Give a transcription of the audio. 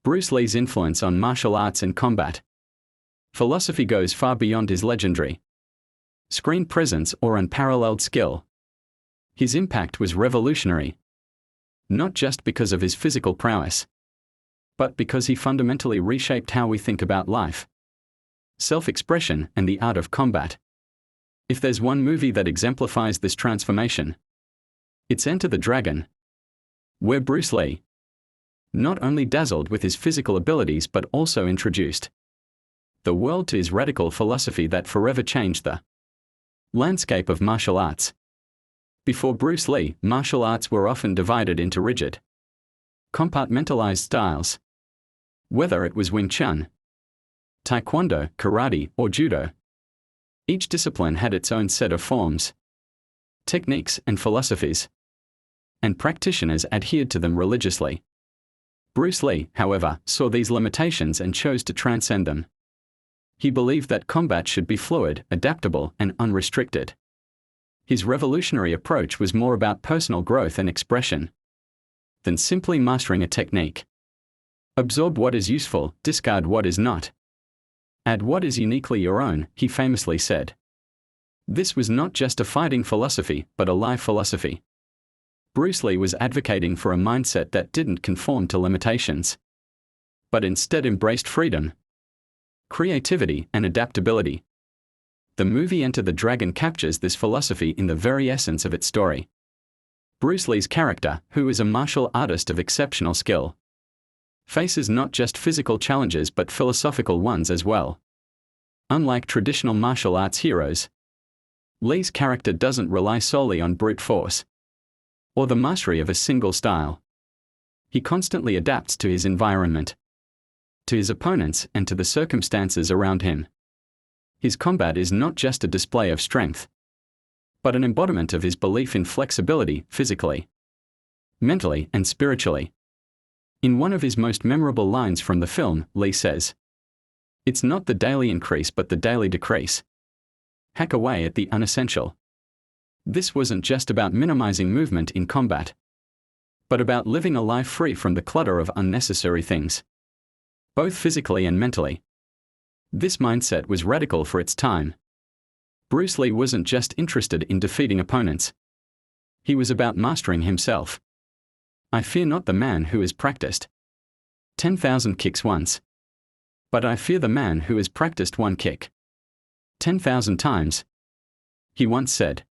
Bruce Lee's influence on martial arts and combat philosophy goes far beyond his legendary screen presence or unparalleled skill. His impact was revolutionary, not just because of his physical prowess, but because he fundamentally reshaped how we think about life, self-expression, and the art of combat. If there's one movie that exemplifies this transformation, it's Enter the Dragon, where Bruce Lee not only dazzled with his physical abilities but also introduced the world to his radical philosophy that forever changed the landscape of martial arts. Before Bruce Lee, martial arts were often divided into rigid, compartmentalized styles. Whether it was Wing Chun, Taekwondo, Karate, or Judo, each discipline had its own set of forms, techniques, and philosophies, and practitioners adhered to them religiously. Bruce Lee, however, saw these limitations and chose to transcend them. He believed that combat should be fluid, adaptable, and unrestricted. His revolutionary approach was more about personal growth and expression than simply mastering a technique. Absorb what is useful, discard what is not. Add what is uniquely your own, he famously said. This was not just a fighting philosophy, but a life philosophy. Bruce Lee was advocating for a mindset that didn't conform to limitations, but instead embraced freedom, creativity, and adaptability. The movie Enter the Dragon captures this philosophy in the very essence of its story. Bruce Lee's character, who is a martial artist of exceptional skill, faces not just physical challenges but philosophical ones as well. Unlike traditional martial arts heroes, Lee's character doesn't rely solely on brute force or the mastery of a single style. He constantly adapts to his environment, to his opponents, and to the circumstances around him. His combat is not just a display of strength, but an embodiment of his belief in flexibility, physically, mentally, and spiritually. In one of his most memorable lines from the film, Lee says, "It's not the daily increase but the daily decrease. Hack away at the unessential." This wasn't just about minimizing movement in combat, but about living a life free from the clutter of unnecessary things, both physically and mentally. This mindset was radical for its time. Bruce Lee wasn't just interested in defeating opponents. He was about mastering himself. "I fear not the man who has practiced 10,000 kicks once, but I fear the man who has practiced one kick 10,000 times," he once said.